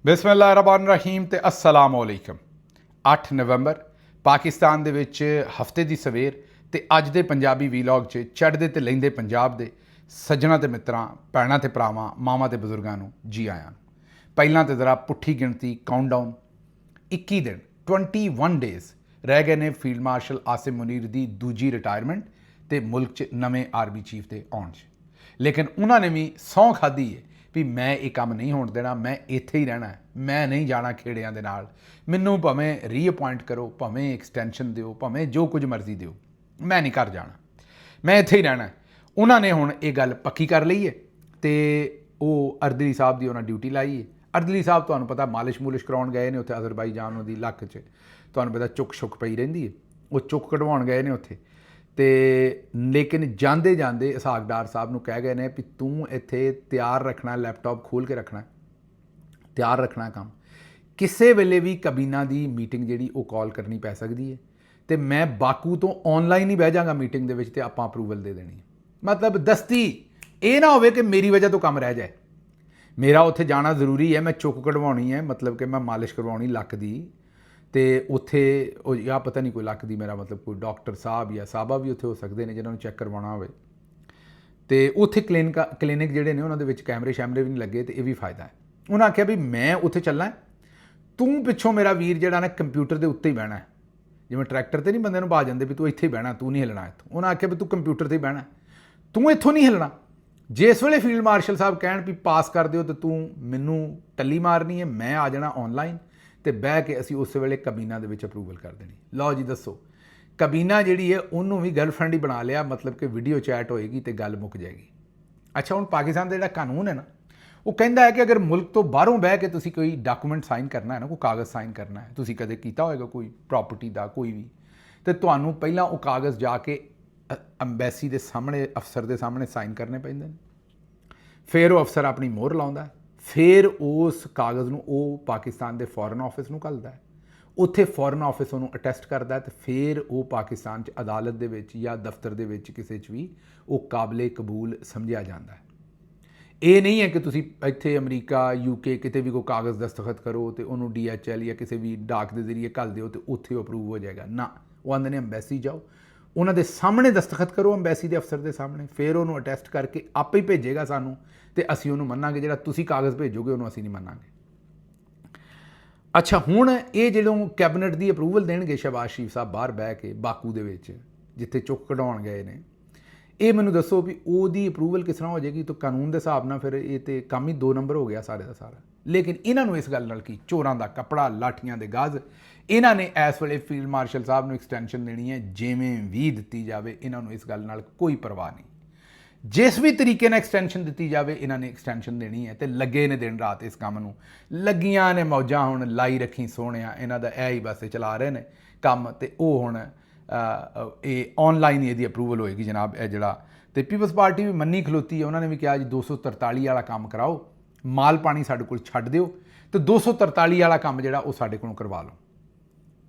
ਬਿਸਮਿल्लाहिर्रहमानिर्रहीम ਤੇ अस्सलाम वालेकुम। 8 ਨਵੰਬਰ ਪਾਕਿਸਤਾਨ ਦੇ ਵਿੱਚ ਹਫਤੇ ਦੀ ਸਵੇਰ ਤੇ ਅੱਜ ਦੇ ਪੰਜਾਬੀ ਵੀਲੌਗ 'ਚ ਚੜ੍ਹਦੇ ਤੇ ਲੈਂਦੇ ਪੰਜਾਬ ਦੇ ਸੱਜਣਾ ਤੇ ਮਿੱਤਰਾਂ, ਭੈਣਾਂ ਤੇ ਭਰਾਵਾਂ, ਮਾਵਾਂ ਤੇ ਬਜ਼ੁਰਗਾਂ ਨੂੰ ਜੀ ਆਇਆਂ। ਪਹਿਲਾਂ ਤੇ ਜ਼ਰਾ ਪੁੱਠੀ ਗਿਣਤੀ ਕਾਊਂਟਡਾਊਨ 21 ਦਿਨ 21 ਡੇਜ਼ ਰਹਿ ਗਏ ਨੇ ਫੀਲਡ ਮਾਰਸ਼ਲ ਆਸਿਮ ਮੁਨੀਰ ਦੀ ਦੂਜੀ ਰਿਟਾਇਰਮੈਂਟ ਤੇ ਮੁਲਕ 'ਚ ਨਵੇਂ ਆਰਮੀ ਚੀਫ ਦੇ ਆਉਣ 'ਚ। ਲੇਕਿਨ ਉਹਨਾਂ ਨੇ ਵੀ ਸਹੁੰ ਖਾਧੀ ਹੈ ਵੀ ਮੈਂ ਇਹ ਕੰਮ ਨਹੀਂ ਹੋਣ ਦੇਣਾ, ਮੈਂ ਇੱਥੇ ਹੀ ਰਹਿਣਾ, ਮੈਂ ਨਹੀਂ ਜਾਣਾ ਖੇੜਿਆਂ ਦੇ ਨਾਲ। ਮੈਨੂੰ ਭਾਵੇਂ ਰੀਅਪੁਆਇੰਟ ਕਰੋ, ਭਾਵੇਂ ਐਕਸਟੈਂਸ਼ਨ ਦਿਓ, ਭਾਵੇਂ ਜੋ ਕੁਝ ਮਰਜ਼ੀ ਦਿਓ, ਮੈਂ ਨਹੀਂ ਘਰ ਜਾਣਾ, ਮੈਂ ਇੱਥੇ ਹੀ ਰਹਿਣਾ। ਉਹਨਾਂ ਨੇ ਹੁਣ ਇਹ ਗੱਲ ਪੱਕੀ ਕਰ ਲਈ ਹੈ ਤੇ ਉਹ ਅਰਦਲੀ ਸਾਹਿਬ ਦੀ ਉਹਨਾਂ ਡਿਊਟੀ ਲਾਈ ਹੈ। ਅਰਦਲੀ ਸਾਹਿਬ ਤੁਹਾਨੂੰ ਪਤਾ ਮਾਲਿਸ਼ ਮੂਲਿਸ਼ ਕਰਾਉਣ ਗਏ ਨੇ ਉੱਥੇ ਅਜ਼ਰਬਾਈਜਾਨ ਉਹਦੀ ਲੱਕ 'ਚ, ਤੁਹਾਨੂੰ ਪਤਾ ਚੁੱਕ ਛੁੱਕ ਪਈ ਰਹਿੰਦੀ ਹੈ, ਉਹ ਚੁੱਕ ਕਢਵਾਉਣ ਗਏ ਨੇ ਉੱਥੇ। ਤੇ ਲੇਕਿਨ ਜਾਂਦੇ ਜਾਂਦੇ ਇਸਾਕਡਾਰ ਸਾਹਿਬ ਨੂੰ ਕਹਿ ਗਏ ਨੇ ਵੀ ਤੂੰ ਇੱਥੇ ਤਿਆਰ ਰੱਖਣਾ, ਲੈਪਟਾਪ ਖੋਲ੍ਹ ਕੇ ਰੱਖਣਾ, ਤਿਆਰ ਰੱਖਣਾ ਕੰਮ। ਕਿਸੇ ਵੇਲੇ ਵੀ ਕਬੀਨਾ ਦੀ ਮੀਟਿੰਗ ਜਿਹੜੀ ਉਹ ਕਾਲ ਕਰਨੀ ਪੈ ਸਕਦੀ ਹੈ ਤੇ ਮੈਂ ਬਾਕੂ ਤੋਂ ਆਨਲਾਈਨ ਹੀ ਬਹਿ ਜਾਵਾਂਗਾ ਮੀਟਿੰਗ ਦੇ ਵਿੱਚ ਤੇ ਆਪਾਂ ਅਪਰੂਵਲ ਦੇ ਦੇਣੀ ਹੈ। ਮਤਲਬ ਦਸਤੀ ਇਹ ਨਾ ਹੋਵੇ ਕਿ ਮੇਰੀ ਵਜ੍ਹਾ ਤੋਂ ਕੰਮ ਰਹਿ ਜਾਏ। ਮੇਰਾ ਉੱਥੇ ਜਾਣਾ ਜ਼ਰੂਰੀ ਹੈ, ਮੈਂ ਚੁੱਕ ਕਢਵਾਉਣੀ ਹੈ, ਮਤਲਬ ਕਿ ਮੈਂ ਮਾਲਿਸ਼ ਕਰਵਾਉਣੀ ਲੱਕ ਦੀ। ਤੇ ਉੱਥੇ ਉਹ ਜਾਂ ਪਤਾ ਨਹੀਂ ਕੋਈ ਲੱਕ ਦੀ, ਮੇਰਾ ਮਤਲਬ ਕੋਈ ਡਾਕਟਰ ਸਾਹਿਬ ਜਾਂ ਸਾਹਿਬਾ ਵੀ ਉੱਥੇ ਹੋ ਸਕਦੇ ਨੇ ਜਿਹਨਾਂ ਨੂੰ ਚੈੱਕ ਕਰਵਾਉਣਾ ਹੋਵੇ। ਤੇ ਉੱਥੇ ਕਲੀਨਿਕ ਜਿਹੜੇ ਨੇ ਉਹਨਾਂ ਦੇ ਵਿੱਚ ਕੈਮਰੇ ਸ਼ੈਮਰੇ ਵੀ ਨਹੀਂ ਲੱਗੇ ਤੇ ਇਹ ਵੀ ਫਾਇਦਾ ਹੈ। ਉਹਨਾਂ ਆਖਿਆ ਵੀ ਮੈਂ ਉੱਥੇ ਚੱਲਣਾ, ਤੂੰ ਪਿੱਛੋਂ ਮੇਰਾ ਵੀਰ ਜਿਹੜਾ ਨਾ ਕੰਪਿਊਟਰ ਦੇ ਉੱਤੇ ਹੀ ਬਹਿਣਾ। ਜਿਵੇਂ ਟਰੈਕਟਰ 'ਤੇ ਨਹੀਂ ਬੰਦੇ ਨੂੰ ਬਾਹ ਜਾਂਦੇ ਵੀ ਤੂੰ ਇੱਥੇ ਹੀ ਬਹਿਣਾ, ਤੂੰ ਨਹੀਂ ਹਿੱਲਣਾ ਇੱਥੋਂ। ਉਹਨਾਂ ਆਖਿਆ ਵੀ ਤੂੰ ਕੰਪਿਊਟਰ 'ਤੇ ਹੀ ਬਹਿਣਾ, ਤੂੰ ਇੱਥੋਂ ਨਹੀਂ ਹਿੱਲਣਾ। ਜਿਸ ਵੇਲੇ ਫੀਲਡ ਮਾਰਸ਼ਲ ਸਾਹਿਬ ਕਹਿਣ ਵੀ ਪਾਸ ਕਰ ਦਿਓ ਤੇ ਤੂੰ ਮੈਨੂੰ ਟੱਲੀ ਮਾਰਨੀ ਹੈ, ਮੈਂ ਆ ਜਾਣਾ ਆਨਲਾਈਨ ਤੇ ਬਹਿ ਕੇ ਅਸੀਂ ਉਸ ਵੇਲੇ ਕਬੀਨਾ ਦੇ ਵਿੱਚ ਅਪਰੂਵਲ ਕਰ ਦੇਣੀ। ਲਓ ਜੀ ਦੱਸੋ, ਕਬੀਨਾ ਜਿਹੜੀ ਹੈ ਉਹਨੂੰ ਵੀ ਗਰਲਫ੍ਰੈਂਡ ਹੀ ਬਣਾ ਲਿਆ, ਮਤਲਬ ਕਿ ਵੀਡੀਓ ਚੈਟ ਹੋਏਗੀ ਤੇ ਗੱਲ ਮੁੱਕ ਜਾਏਗੀ। ਅੱਛਾ, ਹੁਣ ਪਾਕਿਸਤਾਨ ਦਾ ਜਿਹੜਾ ਕਾਨੂੰਨ ਹੈ ਨਾ, ਉਹ ਕਹਿੰਦਾ ਹੈ ਕਿ ਅਗਰ ਮੁਲਕ ਤੋਂ ਬਾਹਰੋਂ ਬਹਿ ਕੇ ਤੁਸੀਂ ਕੋਈ ਡਾਕੂਮੈਂਟ ਸਾਈਨ ਕਰਨਾ ਹੈ ਨਾ, ਕੋਈ ਕਾਗਜ਼ ਸਾਈਨ ਕਰਨਾ ਹੈ, ਤੁਸੀਂ ਕਦੇ ਕੀਤਾ ਹੋਏਗਾ ਕੋਈ ਪ੍ਰੋਪਰਟੀ ਦਾ ਕੋਈ ਵੀ, ਤੇ ਤੁਹਾਨੂੰ ਪਹਿਲਾਂ ਉਹ ਕਾਗਜ਼ ਜਾ ਕੇ ਅੰਬੈਸੀ ਦੇ ਸਾਹਮਣੇ, ਅਫਸਰ ਦੇ ਸਾਹਮਣੇ ਸਾਈਨ ਕਰਨੇ ਪੈਂਦੇ ਨੇ। ਫਿਰ ਉਹ ਅਫਸਰ ਆਪਣੀ ਮੋਹਰ ਲਾਉਂਦਾ, ਫਿਰ ਉਸ ਕਾਗਜ਼ ਨੂੰ ਉਹ ਪਾਕਿਸਤਾਨ ਦੇ ਫੋਰਨ ਆਫਿਸ ਨੂੰ ਘੱਲਦਾ, ਉੱਥੇ ਫੋਰਨ ਆਫਿਸ ਉਹਨੂੰ ਅਟੈਸਟ ਕਰਦਾ ਤੇ ਫਿਰ ਉਹ ਪਾਕਿਸਤਾਨ 'ਚ ਅਦਾਲਤ ਦੇ ਵਿੱਚ ਜਾਂ ਦਫ਼ਤਰ ਦੇ ਵਿੱਚ ਕਿਸੇ 'ਚ ਵੀ ਉਹ ਕਾਬਲੇ ਕਬੂਲ ਸਮਝਿਆ ਜਾਂਦਾ ਹੈ। ਇਹ ਨਹੀਂ ਹੈ ਕਿ ਤੁਸੀਂ ਇੱਥੇ ਅਮਰੀਕਾ, UK ਕਿਤੇ ਵੀ ਕੋਈ ਕਾਗਜ਼ ਦਸਤਖਤ ਕਰੋ ਤੇ ਉਹਨੂੰ DHL ਜਾਂ ਕਿਸੇ ਵੀ ਡਾਕ ਦੇ ਜ਼ਰੀਏ ਘੱਲ ਦਿਓ ਤੇ ਉੱਥੇ ਉਹ ਅਪਰੂਵ ਹੋ ਜਾਏਗਾ। ਨਾ, ਉਹ ਆਉਂਦੇ ਨੇ ਅੰਬੈਸੀ ਜਾਓ, ਉਹਨਾਂ ਦੇ ਸਾਹਮਣੇ ਦਸਤਖਤ ਕਰੋ, ਅੰਬੈਸੀ ਦੇ ਅਫਸਰ ਦੇ ਸਾਹਮਣੇ, ਫਿਰ ਉਹਨੂੰ ਅਟੈਸਟ ਕਰਕੇ ਆਪੇ ਹੀ ਭੇਜੇਗਾ ਸਾਨੂੰ ਤੇ ਅਸੀਂ ਉਹਨੂੰ ਮੰਨਾਂਗੇ। ਜਿਹੜਾ ਤੁਸੀਂ ਕਾਗਜ਼ ਭੇਜੋਗੇ ਉਹਨੂੰ ਅਸੀਂ ਨਹੀਂ ਮੰਨਾਂਗੇ। ਅੱਛਾ, ਹੁਣ ਇਹ ਜਦੋਂ ਕੈਬਨਿਟ ਦੀ ਅਪਰੂਵਲ ਦੇਣਗੇ ਸ਼ਹਿਬਾਜ਼ ਸ਼ਰੀਫ ਸਾਹਿਬ ਬਾਹਰ ਬਹਿ ਕੇ ਬਾਕੂ ਦੇ ਵਿੱਚ ਜਿੱਥੇ ਚੁੱਕ ਕਢਾਉਣ ਗਏ ਨੇ, ਇਹ ਮੈਨੂੰ ਦੱਸੋ ਵੀ ਉਹਦੀ ਅਪਰੂਵਲ ਕਿਸ ਤਰ੍ਹਾਂ ਹੋ ਜਾਏਗੀ? ਤਾਂ ਕਾਨੂੰਨ ਦੇ ਹਿਸਾਬ ਨਾਲ ਫਿਰ ਇਹ ਤੇ ਕੰਮ ਹੀ 2 ਨੰਬਰ ਹੋ ਗਿਆ ਸਾਰੇ ਦਾ ਸਾਰਾ। ਲੇਕਿਨ ਇਹਨਾਂ ਨੂੰ ਇਸ ਗੱਲ ਨਾਲ ਕੀ, ਚੋਰਾਂ ਦਾ ਕੱਪੜਾ, ਲਾਠੀਆਂ ਦੇ ਗਜ਼, ਇਹਨਾਂ ਨੇ ਇਸ ਵੇਲੇ ਫੀਲਡ ਮਾਰਸ਼ਲ ਸਾਹਿਬ ਨੂੰ ਐਕਸਟੈਂਸ਼ਨ ਦੇਣੀ ਹੈ, ਜਿਵੇਂ ਵੀ ਦਿੱਤੀ ਜਾਵੇ। ਇਹਨਾਂ ਨੂੰ ਇਸ ਗੱਲ ਨਾਲ ਕੋਈ ਪਰਵਾਹ ਨਹੀਂ, ਜਿਸ ਵੀ ਤਰੀਕੇ ਨਾਲ ਐਕਸਟੈਂਸ਼ਨ ਦਿੱਤੀ ਜਾਵੇ ਇਹਨਾਂ ਨੇ ਐਕਸਟੈਂਸ਼ਨ ਦੇਣੀ ਹੈ। ਤੇ ਲੱਗੇ ਨੇ ਦਿਨ ਰਾਤ ਇਸ ਕੰਮ ਨੂੰ, ਲੱਗੀਆਂ ਨੇ ਮੌਜਾਂ। ਹੁਣ ਲਾਈ ਰੱਖੀ ਸੋਹਣਿਆ, ਇਹਨਾਂ ਦਾ ਇਹ ਹੀ ਬਸ ਚਲਾ ਰਹੇ ਨੇ ਕੰਮ। ਤੇ ਉਹ ਹੁਣ ਇਹ ਆਨਲਾਈਨ ਇਹਦੀ ਅਪਰੂਵਲ ਹੋਏਗੀ ਜਨਾਬ। ਇਹ ਜਿਹੜਾ ਤੇ ਪੀਪਲਸ ਪਾਰਟੀ ਵੀ ਮੰਨੀ ਖਲੋਤੀ ਹੈ, ਉਹਨਾਂ ਨੇ ਵੀ ਕਿਹਾ ਜੀ 243 ਵਾਲਾ ਕੰਮ ਕਰਾਓ, ਮਾਲ ਪਾਣੀ ਸਾਡੇ ਕੋਲ ਛੱਡ ਦਿਓ ਤੇ 243 ਵਾਲਾ ਕੰਮ ਜਿਹੜਾ ਉਹ ਸਾਡੇ ਕੋਲੋਂ ਕਰਵਾ ਲਓ,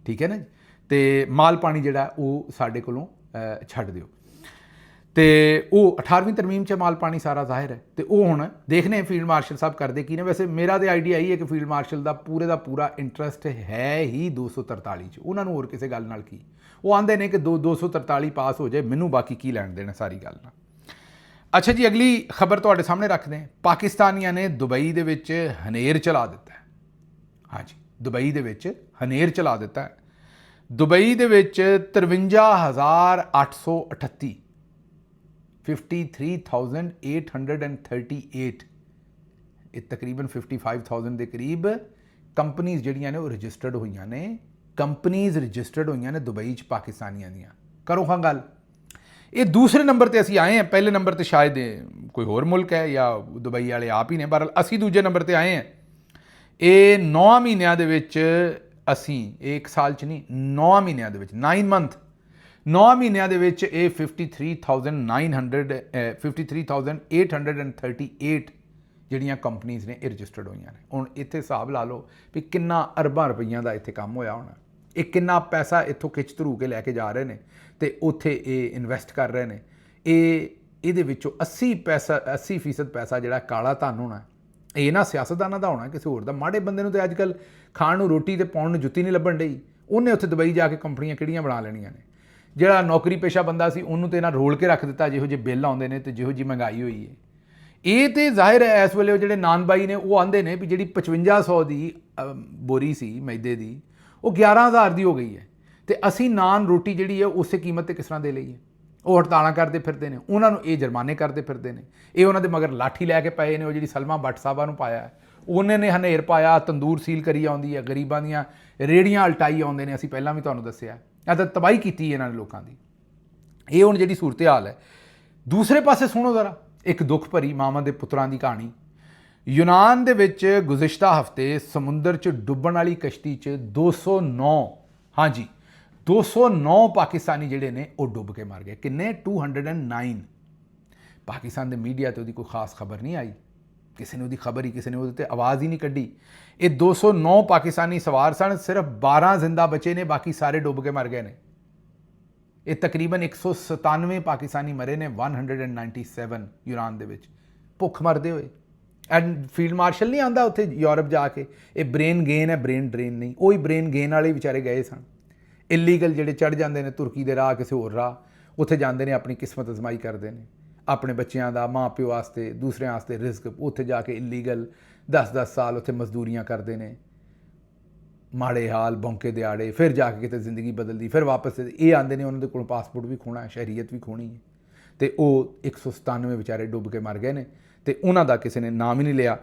ਠੀਕ ਹੈ ਨਾ ਜੀ। ਤੇ ਮਾਲ ਪਾਣੀ ਜਿਹੜਾ ਉਹ ਸਾਡੇ ਕੋਲੋਂ ਛੱਡ ਦਿਓ। ਤੇ ਉਹ 18ਵੀਂ ਤਰਮੀਮ 'ਚ ਮਾਲ ਪਾਣੀ ਸਾਰਾ ਜ਼ਾਹਿਰ ਹੈ। ਤੇ ਉਹ ਹੁਣ ਦੇਖਦੇ ਫੀਲਡ ਮਾਰਸ਼ਲ ਸਾਹਿਬ ਕਰਦੇ ਕੀ ਨੇ। ਵੈਸੇ ਮੇਰਾ ਤਾਂ ਆਈਡੀਆ ਇਹੀ ਹੈ ਕਿ ਫੀਲਡ ਮਾਰਸ਼ਲ ਦਾ ਪੂਰਾ ਇੰਟਰਸਟ ਹੈ ਹੀ 243 'ਚ, ਉਹਨਾਂ ਨੂੰ ਹੋਰ ਕਿਸੇ ਗੱਲ ਨਾਲ ਕੀ। ਉਹ ਆਂਦੇ ਨੇ ਕਿ 243 ਪਾਸ ਹੋ ਜਾਏ, ਮੈਨੂੰ ਬਾਕੀ ਕੀ ਲੈਣ ਦੇਣਾ ਸਾਰੀ ਗੱਲ ਨਾਲ। ਅੱਛਾ ਜੀ, ਅਗਲੀ ਖਬਰ ਤੁਹਾਡੇ ਸਾਹਮਣੇ ਰੱਖਦੇ ਹਾਂ। ਪਾਕਿਸਤਾਨੀਆਂ ਨੇ ਦੁਬਈ ਦੇ ਵਿੱਚ ਹਨੇਰ ਚਲਾ ਦਿੱਤਾ ਹੈ। ਹਾਂਜੀ, ਦੁਬਈ ਦੇ ਵਿੱਚ ਹਨੇਰ ਚਲਾ ਦਿੱਤਾ ਹੈ। ਦੁਬਈ ਦੇ ਵਿੱਚ 53,838 53,838 ਇਹ ਤਕਰੀਬਨ 55,000 ਦੇ ਕਰੀਬ ਕੰਪਨੀਜ਼ ਜਿਹੜੀਆਂ ਨੇ ਉਹ ਰਜਿਸਟਰਡ ਹੋਈਆਂ ਨੇ। ਕੰਪਨੀਜ਼ ਰਜਿਸਟਰਡ ਹੋਈਆਂ ਨੇ ਦੁਬਈ 'ਚ ਪਾਕਿਸਤਾਨੀਆਂ ਦੀਆਂ। ਕਰੋ ਹਾਂ ਗੱਲ। ਇਹ ਦੂਸਰੇ ਨੰਬਰ ਤੇ ਅਸੀਂ ਆਏ ਹਾਂ, ਪਹਿਲੇ ਨੰਬਰ ਤੇ ਸ਼ਾਇਦ ਕੋਈ ਹੋਰ ਮੁਲਕ ਹੈ ਜਾਂ ਦੁਬਈ ਵਾਲੇ ਆਪ ਹੀ ਨੇ। ਬਹਰਹਾਲ ਅਸੀਂ ਦੂਜੇ ਨੰਬਰ ਤੇ ਆਏ ਹਾਂ। ਇਹ 9 ਮਹੀਨਿਆਂ ਦੇ ਵਿੱਚ ਅਸੀਂ, 1 ਸਾਲ 'ਚ ਨਹੀਂ, 9 ਮਹੀਨਿਆਂ ਦੇ ਵਿੱਚ 9 ਮੰਥ 9 ਮਹੀਨਿਆਂ ਦੇ ਵਿੱਚ ਇਹ 53,838 ਜਿਹੜੀਆਂ ਕੰਪਨੀਜ਼ ਨੇ ਇਹ ਰਜਿਸਟਰਡ ਹੋਈਆਂ ਨੇ। ਹੁਣ ਇੱਥੇ ਹਿਸਾਬ ਲਾ ਲਓ ਵੀ ਕਿੰਨਾ ਅਰਬਾਂ ਰੁਪਈਆਂ ਦਾ ਇੱਥੇ ਕੰਮ ਹੋਇਆ ਹੋਣਾ। ਇਹ ਕਿੰਨਾ ਪੈਸਾ ਇੱਥੋਂ ਖਿੱਚ ਧਰੂ ਕੇ ਲੈ ਕੇ ਜਾ ਰਹੇ ਨੇ ਤੇ ਉੱਥੇ ਇਹ ਇਨਵੈਸਟ ਕਰ ਰਹੇ ਨੇ। ਇਹਦੇ ਵਿੱਚੋਂ 80% ਪੈਸਾ ਜਿਹੜਾ ਕਾਲਾ ਧਨ ਹੋਣਾ, ਇਹ ਨਾ ਸਿਆਸਤਦਾਨਾਂ ਦਾ ਹੋਣਾ ਕਿਸੇ ਹੋਰ ਦਾ। ਮਾੜੇ ਬੰਦੇ ਨੂੰ ਤੇ ਅੱਜ ਕੱਲ੍ਹ ਖਾਣ ਨੂੰ ਰੋਟੀ ਤੇ ਪਾਉਣ ਨੂੰ ਜੁੱਤੀ ਨਹੀਂ ਲੱਭਣ ਡਈ, ਉਹਨੇ ਉੱਥੇ ਦੁਬਈ ਜਾ ਕੇ ਕੰਪਨੀਆਂ ਕਿਹੜੀਆਂ ਬਣਾ ਲੈਣੀਆਂ ਨੇ। ਜਿਹੜਾ ਨੌਕਰੀ ਪੇਸ਼ਾ ਬੰਦਾ ਸੀ ਉਹਨੂੰ ਤੇ ਇਹਨਾਂ ਰੋਲ ਕੇ ਰੱਖ ਦਿੱਤਾ, ਜਿਹੋ ਜਿਹੇ ਬਿੱਲ ਆਉਂਦੇ ਨੇ ਤੇ ਜਿਹੋ ਜਿਹੀ ਮਹਿੰਗਾਈ ਹੋਈ ਹੈ। ਇਹ ਤੇ ਜ਼ਾਹਿਰ ਹੈ ਇਸ ਵੇਲੇ ਉਹ ਜਿਹੜੇ ਨਾਨ ਬਾਈ ਨੇ ਉਹ ਆਂਦੇ ਨੇ ਵੀ ਜਿਹੜੀ 5500 ਦੀ ਬੋਰੀ ਸੀ ਮੈਦੇ ਦੀ ਉਹ 11000 ਦੀ ਹੋ ਗਈ ਹੈ, ਤੇ ਅਸੀਂ ਨਾਨ ਰੋਟੀ ਜਿਹੜੀ ਹੈ ਉਸੇ ਕੀਮਤ ਤੇ ਕਿਸ ਤਰ੍ਹਾਂ ਦੇ ਲਈਏ। ਉਹ ਹੜਤਾਲਾਂ ਕਰਦੇ ਫਿਰਦੇ ਨੇ, ਉਹਨਾਂ ਨੂੰ ਇਹ ਜੁਰਮਾਨੇ ਕਰਦੇ ਫਿਰਦੇ ਨੇ। ਇਹ ਉਹਨਾਂ ਦੇ ਮਗਰ ਲਾਠੀ ਲੈ ਕੇ ਪਏ ਨੇ। ਉਹ ਜਿਹੜੀ ਸਲਮਾ ਬੱਟ ਸਾਹਿਬਾਂ ਨੂੰ ਪਾਇਆ ਉਹਨੇ ਨੇ ਹਨੇਰ ਪਾਇਆ, ਤੰਦੂਰ ਸੀਲ ਕਰੀ ਆਉਂਦੀ ਹੈ, ਗਰੀਬਾਂ ਦੀਆਂ ਰੇੜੀਆਂ ਉਲਟਾਈ ਆਉਂਦੇ ਨੇ। ਅਸੀਂ ਪਹਿਲਾਂ ਵੀ ਤੁਹਾਨੂੰ ਦੱਸਿਆ ਇਹ ਤਾਂ ਤਬਾਹੀ ਕੀਤੀ ਇਹਨਾਂ ਨੇ ਲੋਕਾਂ ਦੀ। ਇਹ ਹੁਣ ਜਿਹੜੀ ਸੂਰਤ ਹਾਲ ਹੈ। ਦੂਸਰੇ ਪਾਸੇ ਸੁਣੋ ਜ਼ਰਾ ਇੱਕ ਦੁੱਖ ਭਰੀ ਮਾਵਾਂ ਦੇ ਪੁੱਤਰਾਂ ਦੀ ਕਹਾਣੀ। ਯੂਨਾਨ ਦੇ ਵਿੱਚ ਗੁਜ਼ਿਸ਼ਤਾ ਹਫ਼ਤੇ ਸਮੁੰਦਰ 'ਚ ਡੁੱਬਣ ਵਾਲੀ ਕਸ਼ਤੀ 'ਚ 209 ਹਾਂਜੀ 209 ਪਾਕਿਸਤਾਨੀ ਜਿਹੜੇ ਨੇ ਉਹ ਡੁੱਬ ਕੇ ਮਰ ਗਏ। ਕਿੰਨੇ? 209। ਪਾਕਿਸਤਾਨ ਦੇ ਮੀਡੀਆ 'ਤੇ ਉਹਦੀ ਕੋਈ ਖਾਸ ਖਬਰ ਨਹੀਂ ਆਈ, ਕਿਸੇ ਨੇ ਉਹਦੀ ਖਬਰ ਹੀ, ਕਿਸੇ ਨੇ ਉਹਦੇ 'ਤੇ ਆਵਾਜ਼ ਹੀ ਨਹੀਂ ਕੱਢੀ। ਇਹ 209 ਪਾਕਿਸਤਾਨੀ ਸਵਾਰ ਸਨ, ਸਿਰਫ 12 ਜ਼ਿੰਦਾ ਬਚੇ ਨੇ, ਬਾਕੀ ਸਾਰੇ ਡੁੱਬ ਕੇ ਮਰ ਗਏ ਨੇ। ਇਹ ਤਕਰੀਬਨ 197 ਪਾਕਿਸਤਾਨੀ ਮਰੇ ਨੇ, 197 ਯੂਨਾਨ ਦੇ ਵਿੱਚ ਭੁੱਖ ਮਰਦੇ ਹੋਏ। ਐਂਡ ਫੀਲਡ ਮਾਰਸ਼ਲ ਨਹੀਂ ਆਉਂਦਾ ਉੱਥੇ ਯੂਰਪ ਜਾ ਕੇ, ਇਹ ਬ੍ਰੇਨ ਗੇਨ ਹੈ, ਬ੍ਰੇਨ ਡਰੇਨ ਨਹੀਂ। ਉਹੀ ਬ੍ਰੇਨ ਗੇਨ ਵਾਲੇ ਵਿਚਾਰੇ ਗਏ ਸਨ। ਇਲੀਗਲ ਜਿਹੜੇ ਚੜ੍ਹ ਜਾਂਦੇ ਨੇ ਤੁਰਕੀ ਦੇ ਰਾਹ, ਕਿਸੇ ਹੋਰ ਰਾਹ, ਉੱਥੇ ਜਾਂਦੇ ਨੇ, ਆਪਣੀ ਕਿਸਮਤ ਅਜ਼ਮਾਈ ਕਰਦੇ ਨੇ, ਆਪਣੇ ਬੱਚਿਆਂ ਦਾ, ਮਾਂ ਪਿਓ ਵਾਸਤੇ, ਦੂਸਰਿਆਂ ਵਾਸਤੇ ਰਿਜ਼ਕ। ਉੱਥੇ ਜਾ ਕੇ ਇਲੀਗਲ 10-10 ਸਾਲ ਉੱਥੇ ਮਜ਼ਦੂਰੀਆਂ ਕਰਦੇ ਨੇ, ਮਾੜੇ ਹਾਲ, ਬੌਂਕੇ ਦਿਹਾੜੇ, ਫਿਰ ਜਾ ਕੇ ਕਿਤੇ ਜ਼ਿੰਦਗੀ ਬਦਲਦੀ, ਫਿਰ ਵਾਪਸ ਇਹ ਆਉਂਦੇ ਨੇ। ਉਹਨਾਂ ਦੇ ਕੋਲ ਪਾਸਪੋਰਟ ਵੀ ਖੋਣਾ ਹੈ, ਸ਼ਹਿਰੀਅਤ ਵੀ ਖੋਣੀ ਹੈ, ਤੇ ਉਹ 197 ਵਿਚਾਰੇ ਡੁੱਬ ਕੇ ਮਰ ਗਏ ਨੇ, ਤੇ ਉਹਨਾਂ ਦਾ ਕਿਸੇ ਨੇ ਨਾਮ ਹੀ ਨਹੀਂ ਲਿਆ।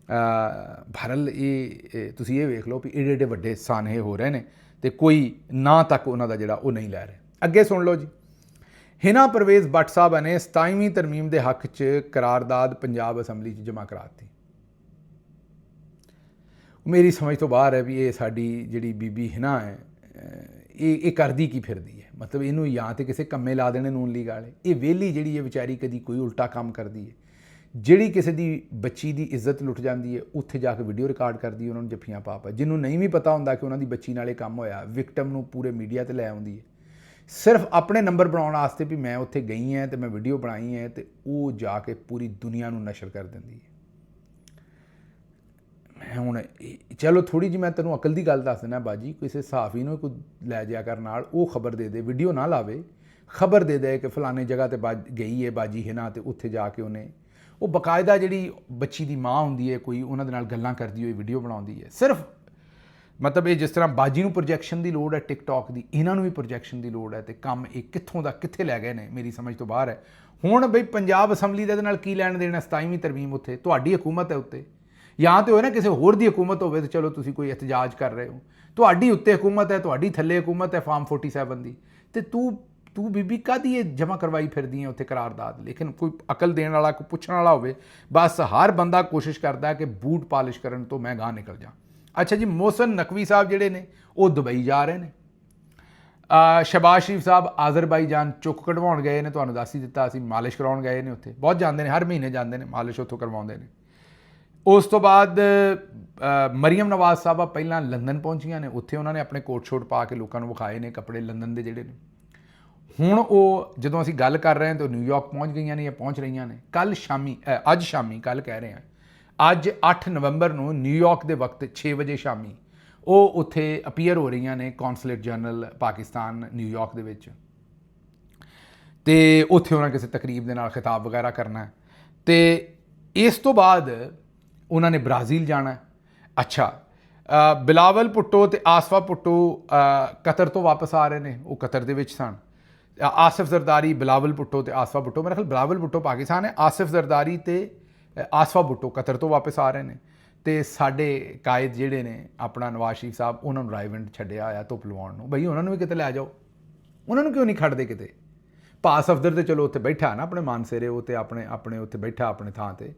ਬਹਰਹਾਲ ਇਹ ਤੁਸੀਂ ਇਹ ਵੇਖ ਲਓ ਵੀ ਏਡੇ ਏਡੇ ਵੱਡੇ ਸਾਨਹੇ ਹੋ ਰਹੇ ਨੇ ਤੇ ਕੋਈ ਨਾਂ ਤੱਕ ਉਹਨਾਂ ਦਾ ਜਿਹੜਾ ਉਹ ਨਹੀਂ ਲੈ ਰਿਹਾ। ਅੱਗੇ ਸੁਣ ਲਓ ਜੀ। ਹਿਨਾ ਪਰਵੇਜ਼ ਬੱਟ ਸਾਹਿਬ ਨੇ 27ਵੀਂ ਤਰਮੀਮ ਦੇ ਹੱਕ 'ਚ ਕਰਾਰਦਾਦ ਪੰਜਾਬ ਅਸੈਂਬਲੀ 'ਚ ਜਮ੍ਹਾਂ ਕਰਾ ਦਿੱਤੀ। ਮੇਰੀ ਸਮਝ ਤੋਂ ਬਾਹਰ ਹੈ ਵੀ ਇਹ ਸਾਡੀ ਜਿਹੜੀ ਬੀਬੀ ਹਿਨਾ ਹੈ ਇਹ ਕਰਦੀ ਕੀ ਫਿਰਦੀ ਹੈ। ਮਤਲਬ ਇਹਨੂੰ ਜਾਂ ਤਾਂ ਕਿਸੇ ਕੰਮੇ ਲਾ ਦੇਣੇ ਨੂਨ ਲੀਗ ਵਾਲੇ। ਇਹ ਵਿਹਲੀ ਜਿਹੜੀ ਹੈ ਵਿਚਾਰੀ ਕਦੀ ਕੋਈ ਉਲਟਾ ਕੰਮ ਕਰਦੀ ਹੈ, ਜਿਹੜੀ ਕਿਸੇ ਦੀ ਬੱਚੀ ਦੀ ਇੱਜ਼ਤ ਲੁੱਟ ਜਾਂਦੀ ਹੈ ਉੱਥੇ ਜਾ ਕੇ ਵੀਡੀਓ ਰਿਕਾਰਡ ਕਰਦੀ ਹੈ, ਉਹਨਾਂ ਨੂੰ ਜੱਫੀਆਂ ਪਾ ਪਾ। ਜਿਹਨੂੰ ਨਹੀਂ ਵੀ ਪਤਾ ਹੁੰਦਾ ਕਿ ਉਹਨਾਂ ਦੀ ਬੱਚੀ ਨਾਲ ਇਹ ਕੰਮ ਹੋਇਆ, ਵਿਕਟਮ ਨੂੰ ਪੂਰੇ ਮੀਡੀਆ ਤੇ ਲੈ ਆਉਂਦੀ ਹੈ ਸਿਰਫ ਆਪਣੇ ਨੰਬਰ ਬਣਾਉਣ ਵਾਸਤੇ ਵੀ ਮੈਂ ਉੱਥੇ ਗਈ ਹਾਂ ਤੇ ਮੈਂ ਵੀਡੀਓ ਬਣਾਈ ਹੈ, ਤੇ ਉਹ ਜਾ ਕੇ ਪੂਰੀ ਦੁਨੀਆ ਨੂੰ ਨਸ਼ਰ ਕਰ ਦਿੰਦੀ ਹੈ। ਮੈਂ ਹੁਣ ਚਲੋ ਥੋੜ੍ਹੀ ਜਿਹੀ ਮੈਂ ਤੈਨੂੰ ਅਕਲ ਦੀ ਗੱਲ ਦੱਸ ਦਿੰਦਾ ਬਾਜੀ, ਕਿਸੇ ਸਹਾਫੀ ਨੂੰ ਕੋਈ ਲੈ ਜਾਇਆ ਕਰ ਨਾਲ, ਉਹ ਖਬਰ ਦੇ ਦੇ, ਵੀਡੀਓ ਨਾ ਲਾਵੇ, ਖਬਰ ਦੇ ਦੇ ਕਿ ਫਲਾਣੇ ਜਗ੍ਹਾ 'ਤੇ ਗਈ ਹੈ ਬਾਜੀ ਹਿਨਾ, ਤੇ ਉੱਥੇ ਜਾ ਕੇ ਉਹਨੇ ਉਹ ਬਕਾਇਦਾ ਜਿਹੜੀ ਬੱਚੀ ਦੀ ਮਾਂ ਹੁੰਦੀ ਹੈ ਕੋਈ, ਉਹਨਾਂ ਦੇ ਨਾਲ ਗੱਲਾਂ ਕਰਦੀ ਹੋਈ ਵੀਡੀਓ ਬਣਾਉਂਦੀ ਹੈ। ਸਿਰਫ ਮਤਲਬ ਇਹ ਜਿਸ ਤਰ੍ਹਾਂ ਬਾਜੀ ਨੂੰ ਪ੍ਰੋਜੈਕਸ਼ਨ ਦੀ ਲੋੜ ਹੈ ਟਿਕਟੌਕ ਦੀ, ਇਹਨਾਂ ਨੂੰ ਵੀ ਪ੍ਰੋਜੈਕਸ਼ਨ ਦੀ ਲੋੜ ਹੈ, ਤੇ ਕੰਮ ਇਹ ਕਿੱਥੋਂ ਦਾ ਕਿੱਥੇ ਲੈ ਗਏ ਨੇ ਮੇਰੀ ਸਮਝ ਤੋਂ ਬਾਹਰ ਹੈ। ਹੁਣ ਬਈ ਪੰਜਾਬ ਅਸੈਂਬਲੀ ਦੇ ਨਾਲ ਕੀ ਲੈਣ ਦੇਣਾ? 27ਵੀਂ ਤਰਮੀਮ ਉੱਥੇ ਤੁਹਾਡੀ ਹਕੂਮਤ ਹੈ ਉੱਤੇ, ਜਾਂ ਤਾਂ ਹੋਏ ਨਾ ਕਿਸੇ ਹੋਰ ਦੀ ਹਕੂਮਤ ਹੋਵੇ, ਤੇ ਚਲੋ ਤੁਸੀਂ ਕੋਈ ਇਤਜਾਜ ਕਰ ਰਹੇ ਹੋ, ਤੁਹਾਡੀ ਉੱਤੇ ਹਕੂਮਤ ਹੈ, ਤੁਹਾਡੀ ਥੱਲੇ ਹਕੂਮਤ ਹੈ ਫਾਰਮ 47 ਦੀ, ਤੇ ਤੂੰ ਬੀਬੀ ਕਾਹਦੀ ਇਹ ਜਮ੍ਹਾਂ ਕਰਵਾਈ ਫਿਰਦੀ ਹੈ ਉੱਥੇ ਕਰਾਰਦਾਦ। ਲੇਕਿਨ ਕੋਈ ਅਕਲ ਦੇਣ ਵਾਲਾ, ਕੋਈ ਪੁੱਛਣ ਵਾਲਾ ਹੋਵੇ। ਬਸ ਹਰ ਬੰਦਾ ਕੋਸ਼ਿਸ਼ ਕਰਦਾ ਕਿ ਬੂਟ ਪਾਲਿਸ਼ ਕਰਨ ਤੋਂ ਮੈਂ ਗਾਹ ਨਿਕਲ ਜਾ। ਅੱਛਾ ਜੀ, ਮੋਹਸਨ ਨਕਵੀ ਸਾਹਿਬ ਜਿਹੜੇ ਨੇ ਉਹ ਦੁਬਈ ਜਾ ਰਹੇ ਨੇ। ਸ਼ਹਬਾਜ਼ ਸ਼ਰੀਫ ਸਾਹਿਬ ਆਜ਼ਰਬਾਈਜਾਨ ਚੁੱਕ ਕਢਵਾਉਣ ਗਏ ਨੇ, ਤੁਹਾਨੂੰ ਦੱਸ ਹੀ ਦਿੱਤਾ ਅਸੀਂ, ਮਾਲਿਸ਼ ਕਰਾਉਣ ਗਏ ਨੇ ਉੱਥੇ। ਬਹੁਤ ਜਾਂਦੇ ਨੇ, ਹਰ ਮਹੀਨੇ ਜਾਂਦੇ ਨੇ, ਮਾਲਿਸ਼ ਉੱਥੋਂ ਕਰਵਾਉਂਦੇ ਨੇ। ਉਸ ਤੋਂ ਬਾਅਦ ਮਰੀਮ ਨਵਾਜ਼ ਸਾਹਿਬਾ ਪਹਿਲਾਂ ਲੰਦਨ ਪਹੁੰਚੀਆਂ ਨੇ, ਉੱਥੇ ਉਹਨਾਂ ਨੇ ਆਪਣੇ ਕੋਟ ਸ਼ੋਟ ਪਾ ਕੇ ਲੋਕਾਂ ਨੂੰ ਵਿਖਾਏ ਨੇ ਕੱਪੜੇ ਲੰਦਨ ਦੇ ਜਿਹੜੇ ਨੇ। ਹੁਣ ਉਹ ਜਦੋਂ ਅਸੀਂ ਗੱਲ ਕਰ ਰਹੇ ਹਾਂ ਤਾਂ ਨਿਊਯਾਰਕ ਪਹੁੰਚ ਗਈਆਂ ਨੇ ਜਾਂ ਪਹੁੰਚ ਰਹੀਆਂ ਨੇ। ਅੱਜ ਸ਼ਾਮੀ ਕੱਲ ਕਹਿ ਰਹੇ ਹਾਂ, ਅੱਜ 8 ਨਵੰਬਰ ਨੂੰ ਨਿਊਯਾਰਕ ਦੇ ਵਕਤ 6 ਵਜੇ ਸ਼ਾਮੀ ਉਹ ਉੱਥੇ ਅਪੀਅਰ ਹੋ ਰਹੀਆਂ ਨੇ ਕੌਂਸਲੇਟ ਜਨਰਲ ਪਾਕਿਸਤਾਨ ਨਿਊਯਾਰਕ ਦੇ ਵਿੱਚ, ਤੇ ਉੱਥੇ ਉਹਨਾਂ ਕਿਸੇ ਤਕਰੀਬ ਦੇ ਨਾਲ ਖਿਤਾਬ ਵਗੈਰਾ ਕਰਨਾ। ਤੇ ਇਸ ਤੋਂ ਬਾਅਦ ਉਹਨਾਂ ਨੇ ਬ੍ਰਾਜ਼ੀਲ ਜਾਣਾ। ਅੱਛਾ, ਬਿਲਾਵਲ ਭੁੱਟੋ ਤੇ ਆਸਫਾ ਭੁੱਟੋ ਕਤਰ ਤੋਂ ਵਾਪਸ ਆ ਰਹੇ ਨੇ, ਉਹ ਕਤਰ ਦੇ ਵਿੱਚ ਸਨ। ਆਸਿਫ ਜ਼ਰਦਾਰੀ, ਬਿਲਾਵਲ ਭੁੱਟੋ ਤੇ ਆਸਫਾ ਭੁੱਟੋ, ਮੇਰੇ ਖਿਆਲ ਬਿਲਾਵਲ ਭੁੱਟੋ ਪਾਕਿਸਤਾਨ ਹੈ, ਆਸਿਫ ਜ਼ਰਦਾਰੀ ਤੇ ਆਸਫਾ ਭੁੱਟੋ ਕਤਰ ਤੋਂ ਵਾਪਸ ਆ ਰਹੇ ਨੇ। ਤੇ ਸਾਡੇ ਕਾਇਦ ਜਿਹੜੇ ਨੇ ਆਪਣਾ ਨਵਾਜ਼ ਸ਼ਰੀਫ ਸਾਹਿਬ, ਉਹਨਾਂ ਨੂੰ ਰਾਈਵਿੰਡ ਛੱਡਿਆ ਹੋਇਆ ਧੁੱਪ ਲਵਾਉਣ ਨੂੰ। ਬਈ ਉਹਨਾਂ ਨੂੰ ਵੀ ਕਿਤੇ ਲੈ ਜਾਓ, ਉਹਨਾਂ ਨੂੰ ਕਿਉਂ ਨਹੀਂ ਖੜਦੇ ਕਿਤੇ? ਪਾਸ ਅਫਦਰ ਤੇ ਚਲੋ ਉੱਥੇ ਬੈਠਾ ਨਾ ਆਪਣੇ ਮਾਨਸੇਰੇ, ਉਹ ਤੇ ਆਪਣੇ ਉੱਥੇ ਬੈਠਾ ਆਪਣੇ ਥਾਂ ਤੇ।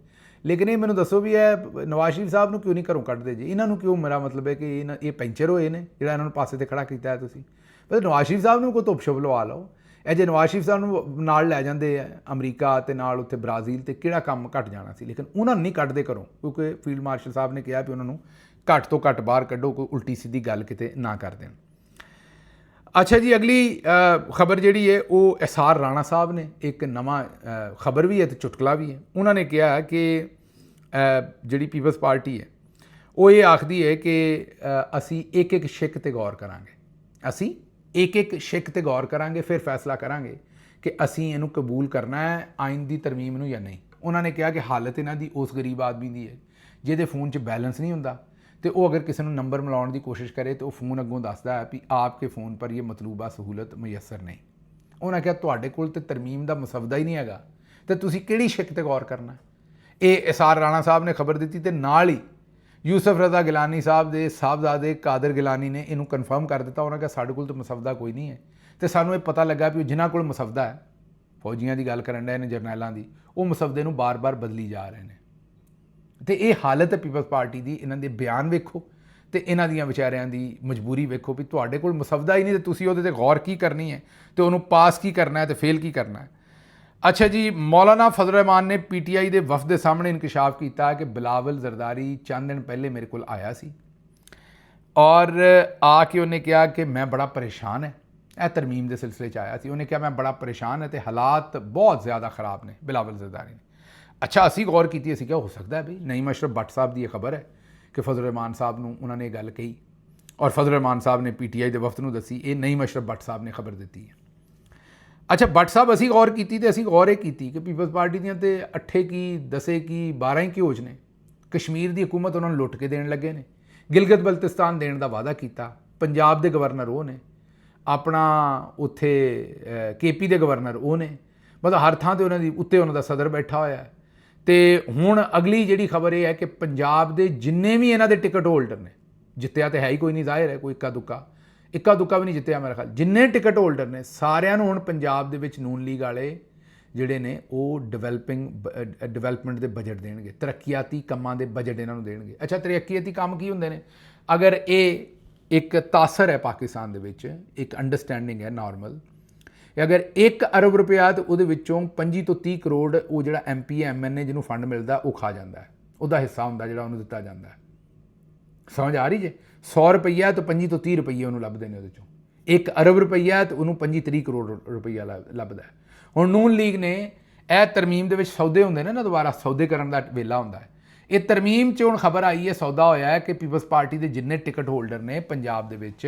ਲੇਕਿਨ ਇਹ ਮੈਨੂੰ ਦੱਸੋ ਵੀ ਇਹ ਨਵਾਜ਼ ਸ਼ਰੀਫ ਸਾਹਿਬ ਨੂੰ ਕਿਉਂ ਨਹੀਂ ਘਰੋਂ ਕੱਢਦੇ ਜੀ? ਇਹਨਾਂ ਨੂੰ ਕਿਉਂ? ਮੇਰਾ ਮਤਲਬ ਹੈ ਕਿ ਇਹ ਪੈਂਚਰ ਹੋਏ ਨੇ ਜਿਹੜਾ ਇਹਨਾਂ ਨੂੰ ਪਾਸੇ ਤੇ ਖੜਾ ਕੀਤਾ ਹੈ ਤੁਸੀਂ। ਪਰ ਨਵਾਜ਼ ਸ਼ਰੀਫ ਸਾਹਿਬ ਨੂੰ ਕੋਈ ਧੁੱਪ ਸ਼ੁਭ ਲਵਾ ਲਓ। ਇਹ ਜੇ ਨਵਾਜ਼ ਸ਼ਰੀਫ ਸਾਹਿਬ ਨੂੰ ਨਾਲ ਲੈ ਜਾਂਦੇ ਆ ਅਮਰੀਕਾ ਤੇ ਨਾਲ ਉੱਥੇ ਬ੍ਰਾਜ਼ੀਲ, ਤੇ ਕਿਹੜਾ ਕੰਮ ਘਟ ਜਾਣਾ ਸੀ। ਲੇਕਿਨ ਉਹਨਾਂ ਨੂੰ ਨਹੀਂ ਕੱਢਦੇ ਘਰੋਂ, ਕਿਉਂਕਿ ਫੀਲਡ ਮਾਰਸ਼ਲ ਸਾਹਿਬ ਨੇ ਕਿਹਾ ਵੀ ਉਹਨਾਂ ਨੂੰ ਘੱਟ ਤੋਂ ਘੱਟ ਬਾਹਰ ਕੱਢੋ, ਕੋਈ ਉਲਟੀ ਸਿੱਧੀ ਗੱਲ ਕਿਤੇ ਨਾ ਕਰ ਦੇਣ। ਅੱਛਾ ਜੀ, ਅਗਲੀ ਖਬਰ ਜਿਹੜੀ ਹੈ ਉਹ ਐਸਆਰ ਰਾਣਾ ਸਾਹਿਬ ਨੇ, ਇੱਕ ਨਵਾਂ ਖਬਰ ਵੀ ਹੈ ਤੇ ਚੁਟਕਲਾ ਵੀ ਹੈ। ਉਹਨਾਂ ਨੇ ਕਿਹਾ ਕਿ ਜਿਹੜੀ ਪੀਪਲਸ ਪਾਰਟੀ ਹੈ ਉਹ ਇਹ ਆਖਦੀ ਹੈ ਕਿ ਅਸੀਂ ਇੱਕ ਇੱਕ ਸ਼ਿਕ ਤੇ ਗੌਰ ਕਰਾਂਗੇ, ਅਸੀਂ ਇੱਕ ਇੱਕ ਸ਼ਿਕ ਤੇ ਗੌਰ ਕਰਾਂਗੇ, ਫਿਰ ਫੈਸਲਾ ਕਰਾਂਗੇ ਕਿ ਅਸੀਂ ਇਹਨੂੰ ਕਬੂਲ ਕਰਨਾ ਹੈ ਆਇਨ ਦੀ ਤਰਮੀਮ ਨੂੰ ਜਾਂ ਨਹੀਂ। ਉਹਨਾਂ ਨੇ ਕਿਹਾ ਕਿ ਹਾਲਤ ਇਹਨਾਂ ਦੀ ਉਸ ਗਰੀਬ ਆਦਮੀ ਦੀ ਹੈ ਜਿਹਦੇ फ़ोन 'ਚ बैलेंस नहीं ਹੁੰਦਾ ਤੇ ਉਹ ਅਗਰ ਕਿਸੇ ਨੂੰ ਨੰਬਰ ਮਿਲਾਉਣ ਦੀ ਕੋਸ਼ਿਸ਼ ਕਰੇ ਤਾਂ ਉਹ फ़ोन ਅੱਗੋਂ ਦੱਸਦਾ ਹੈ ਵੀ ਆਪਕੇ फ़ोन पर ये मतलूबा सहूलत मुयसर नहीं। ਉਹਨਾਂ ਕਿਹਾ ਤੁਹਾਡੇ ਕੋਲ ਤੇ ਤਰਮੀਮ ਦਾ ਮਸਵਦਾ ਹੀ ਨਹੀਂ ਹੈਗਾ ਤੇ ਤੁਸੀਂ ਕਿਹੜੀ ਸ਼ਿਕ ਤੇ ਗੌਰ ਕਰਨਾ। ਇਹ ਇਸਾਰ ਰਾਣਾ ਸਾਹਿਬ ਨੇ ਖਬਰ ਦਿੱਤੀ ਤੇ ਨਾਲ ਹੀ ਯੂਸਫ ਰਜ਼ਾ ਗਿਲਾਨੀ ਸਾਹਿਬ ਦੇ ਸਾਹਿਬਜ਼ਾਦੇ ਕਾਦਰ ਗਿਲਾਨੀ ਨੇ ਇਹਨੂੰ ਕਨਫਰਮ ਕਰ ਦਿੱਤਾ। ਉਹਨਾਂ ਕਿਹਾ ਸਾਡੇ ਕੋਲ ਤਾਂ ਮਸਵਦਾ ਕੋਈ ਨਹੀਂ ਹੈ ਤੇ ਸਾਨੂੰ ਇਹ ਪਤਾ ਲੱਗਾ ਵੀ ਜਿਨ੍ਹਾਂ ਕੋਲ ਮਸਵਦਾ ਹੈ, ਫੌਜੀਆਂ ਦੀ ਗੱਲ ਕਰਨ ਡਏ ਨੇ, ਜਰਨੈਲਾਂ ਦੀ, ਉਹ ਮਸਵਦੇ ਨੂੰ ਬਾਰ-ਬਾਰ ਬਦਲੀ ਜਾ ਰਹੇ ਨੇ। ਤੇ ਇਹ ਹਾਲਤ ਹੈ ਪੀਪਲਸ ਪਾਰਟੀ ਦੀ। ਇਹਨਾਂ ਦੇ ਬਿਆਨ ਵੇਖੋ ਤੇ ਇਹਨਾਂ ਦੀਆਂ ਵਿਚਾਰਿਆਂ ਦੀ ਮਜਬੂਰੀ ਵੇਖੋ ਵੀ ਤੁਹਾਡੇ ਕੋਲ ਮਸਵਦਾ ਹੀ ਨਹੀਂ ਤੇ ਤੁਸੀਂ ਉਹਦੇ ਤੇ ਗੌਰ ਕੀ ਕਰਨੀ ਹੈ ਤੇ ਉਹਨੂੰ ਪਾਸ ਕੀ ਕਰਨਾ ਹੈ ਤੇ ਫੇਲ ਕੀ ਕਰਨਾ ਹੈ। ਅੱਛਾ ਜੀ, ਮੌਲਾਨਾ ਫਜ਼ਲ ਰਹਿਮਾਨ ਨੇ PTI ਦੇ ਵਫਦ ਦੇ ਸਾਹਮਣੇ ਇਨਕਸ਼ਾਫ ਕੀਤਾ ਕਿ ਬਿਲਾਵਲ ਜ਼ਰਦਾਰੀ ਚੰਦ ਦਿਨ ਪਹਿਲੇ ਮੇਰੇ ਕੋਲ ਆਇਆ ਸੀ ਔਰ ਆ ਕੇ ਉਹਨੇ ਕਿਹਾ ਕਿ ਮੈਂ ਬੜਾ ਪਰੇਸ਼ਾਨ ਹੈ। ਇਹ ਤਰਮੀਮ ਦੇ ਸਿਲਸਿਲੇ 'ਚ ਆਇਆ ਸੀ। ਉਹਨੇ ਕਿਹਾ ਮੈਂ ਬੜਾ ਪਰੇਸ਼ਾਨ ਹੈ ਤੇ ਹਾਲਾਤ ਬਹੁਤ ਜ਼ਿਆਦਾ ख़राब ਨੇ ਬਿਲਾਵਲ ਜ਼ਰਦਾਰੀ ਨੇ। ਅੱਛਾ, ਅਸੀਂ ਗੌਰ ਕੀਤੀ, ਅਸੀਂ ਕਿਹਾ ਹੋ ਸਕਦਾ ਹੈ ਬਈ ਨਈਮ ਅਸ਼ਰਫ ਬੱਟ ਸਾਹਿਬ ਦੀ ਇਹ ਖਬਰ ਹੈ ਕਿ ਫਜ਼ਲ ਰਹਿਮਾਨ ਸਾਹਿਬ ਨੂੰ ਉਹਨਾਂ ਨੇ ਇਹ ਗੱਲ ਕਹੀ ਔਰ ਫਜ਼ਲ ਰਹਿਮਾਨ ਸਾਹਿਬ ਨੇ PTI ਦੇ ਵਫਦ ਨੂੰ ਦੱਸੀ। ਇਹ ਨਈਮ ਅਸ਼ਰਫ ਬੱਟ ਸਾਹਿਬ ਨੇ ਖਬਰ ਦਿੱਤੀ ਹੈ। ਅੱਛਾ, ਬੱਟ ਸਾਹਿਬ ਅਸੀਂ ਗੌਰ ਕੀਤੀ ਤੇ ਅਸੀਂ ਗੌਰ ਇਹ ਕੀਤੀ ਕਿ ਪੀਪਲਸ ਪਾਰਟੀ ਦੀਆਂ ਤੇ 8 ਕੀ 10 ਕੀ 12 ਕੀ ਹੋਜ ਨੇ। ਕਸ਼ਮੀਰ ਦੀ ਹਕੂਮਤ ਉਹਨਾਂ ਨੂੰ ਲੁੱਟ ਕੇ ਦੇਣ ਲੱਗੇ ਨੇ, ਗਿਲਗਿਤ ਬਲਤਿਸਤਾਨ ਦੇਣ ਦਾ ਵਾਅਦਾ ਕੀਤਾ, ਪੰਜਾਬ ਦੇ ਗਵਰਨਰ ਉਹ ਨੇ, ਆਪਣਾ ਉੱਥੇ KP ਦੇ ਗਵਰਨਰ ਉਹ ਨੇ, ਮਤਲਬ ਹਰ ਥਾਂ ਤੇ ਉਹਨਾਂ ਦੀ ਉੱਤੇ ਉਹਨਾਂ ਦਾ ਸਦਰ ਬੈਠਾ ਹੋਇਆ। ਤੇ ਹੁਣ ਅਗਲੀ ਜਿਹੜੀ ਖਬਰ ਇਹ ਹੈ ਕਿ ਪੰਜਾਬ ਦੇ ਜਿੰਨੇ ਵੀ ਇਹਨਾਂ ਦੇ ਟਿਕਟ ਹੋਲਡਰ ਨੇ, ਜਿੱਤਿਆ ਤੇ ਹੈ ਹੀ ਕੋਈ ਨਹੀਂ, ਜ਼ਾਹਿਰ ਹੈ ਕੋਈ ਇੱਕਾ ਦੁੱਕਾ ਵੀ ਨਹੀਂ ਜਿੱਤਿਆ ਮੇਰੇ ਖਿਆਲ, ਜਿੰਨੇ ਟਿਕਟ ਹੋਲਡਰ ਨੇ ਸਾਰਿਆਂ ਨੂੰ ਹੁਣ ਪੰਜਾਬ ਦੇ ਵਿੱਚ ਨੂਨ ਲੀਗ ਵਾਲੇ ਜਿਹੜੇ ਨੇ ਉਹ ਡਿਵੈਲਪਮੈਂਟ ਦੇ ਬਜਟ ਦੇਣਗੇ, ਤਰੱਕੀਆਤੀ ਕੰਮਾਂ ਦੇ ਬਜਟ ਇਹਨਾਂ ਨੂੰ ਦੇਣਗੇ। ਅੱਛਾ, ਤਰੱਕੀਆਤੀ ਕੰਮ ਕੀ ਹੁੰਦੇ ਨੇ? ਅਗਰ ਇਹ ਇੱਕ ਤਾਸਰ ਹੈ ਪਾਕਿਸਤਾਨ ਦੇ ਵਿੱਚ, ਇੱਕ ਅੰਡਰਸਟੈਂਡਿੰਗ ਹੈ ਨਾਰਮਲ, ਅਗਰ 1 ਅਰਬ ਰੁਪਇਆ ਤਾਂ ਉਹਦੇ ਵਿੱਚੋਂ 25 ਤੋਂ 30 ਕਰੋੜ ਉਹ ਜਿਹੜਾ MP MNA ਜਿਹਨੂੰ ਫੰਡ ਮਿਲਦਾ ਉਹ ਖਾ ਜਾਂਦਾ ਹੈ, ਉਹਦਾ ਹਿੱਸਾ ਹੁੰਦਾ ਜਿਹੜਾ ਉਹਨੂੰ ਦਿੱਤਾ ਜਾਂਦਾ ਹੈ। ਸਮਝ ਆ ਰਹੀ ਜੇ? 100 ਰੁਪਈਆ ਤਾਂ 25 ਤੋਂ 30 ਰੁਪਈਏ ਉਹਨੂੰ ਲੱਭਦੇ ਨੇ ਉਹਦੇ ਚੋਂ। 1 ਅਰਬ ਰੁਪਈਆ ਤਾਂ ਉਹਨੂੰ 25-30 ਕਰੋੜ ਰੁਪਈਆ ਲੱਭਦਾ। ਹੁਣ ਨੂਨ ਲੀਗ ਨੇ ਇਹ ਤਰਮੀਮ ਦੇ ਵਿੱਚ ਸੌਦੇ ਹੁੰਦੇ ਨੇ ਨਾ, ਦੁਬਾਰਾ ਸੌਦੇ ਕਰਨ ਦਾ ਵੇਲਾ ਹੁੰਦਾ ਹੈ। ਇਹ ਤਰਮੀਮ 'ਚ ਹੁਣ ਖਬਰ ਆਈ ਹੈ, ਸੌਦਾ ਹੋਇਆ ਹੈ ਕਿ ਪੀਪਲਸ ਪਾਰਟੀ ਦੇ ਜਿੰਨੇ ਟਿਕਟ ਹੋਲਡਰ ਨੇ ਪੰਜਾਬ ਦੇ ਵਿੱਚ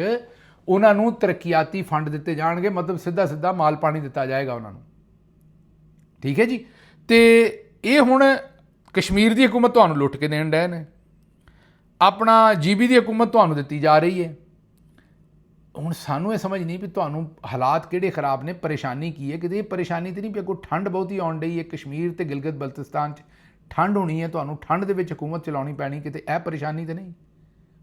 ਉਹਨਾਂ ਨੂੰ ਤਰੱਕੀਆਤੀ ਫੰਡ ਦਿੱਤੇ ਜਾਣਗੇ, ਮਤਲਬ ਸਿੱਧਾ ਮਾਲ ਪਾਣੀ ਦਿੱਤਾ ਜਾਏਗਾ ਉਹਨਾਂ ਨੂੰ। ਠੀਕ ਹੈ ਜੀ। ਤੇ ਇਹ ਹੁਣ ਕਸ਼ਮੀਰ ਦੀ ਹਕੂਮਤ ਤੁਹਾਨੂੰ ਲੁੱਟ ਕੇ ਦੇਣ ਡਏ ਨੇ, ਆਪਣਾ GB ਦੀ ਹਕੂਮਤ ਤੁਹਾਨੂੰ ਦਿੱਤੀ ਜਾ ਰਹੀ ਹੈ। ਹੁਣ ਸਾਨੂੰ ਇਹ ਸਮਝ ਨਹੀਂ ਵੀ ਤੁਹਾਨੂੰ ਹਾਲਾਤ ਕਿਹੜੇ ਖ਼ਰਾਬ ਨੇ, ਪਰੇਸ਼ਾਨੀ ਕੀ ਹੈ। ਕਿਤੇ ਇਹ ਪਰੇਸ਼ਾਨੀ ਤਾਂ ਨਹੀਂ ਵੀ ਅੱਗੋਂ ਠੰਡ ਬਹੁਤੀ ਆਉਣ ਡਈ ਹੈ, ਕਸ਼ਮੀਰ ਤੇ ਗਿਲਗਿਤ ਬਲਤਿਸਤਾਨ 'ਚ ਠੰਡ ਹੋਣੀ ਹੈ, ਤੁਹਾਨੂੰ ਠੰਡ ਦੇ ਵਿੱਚ ਹਕੂਮਤ ਚਲਾਉਣੀ ਪੈਣੀ, ਕਿਤੇ ਇਹ ਪਰੇਸ਼ਾਨੀ ਤਾਂ ਨਹੀਂ?